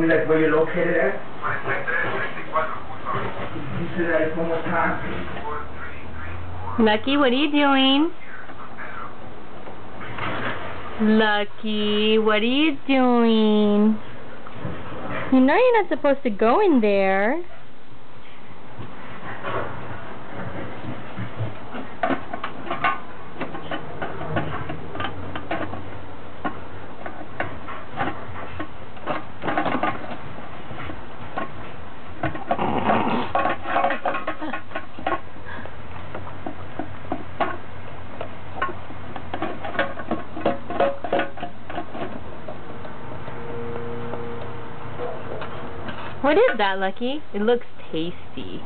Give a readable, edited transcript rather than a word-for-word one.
me like where you're located at? You say that one more time. Lucky, what are you doing? Lucky, what are you doing? You know you're not supposed to go in there. What is that, Lucky? It looks tasty.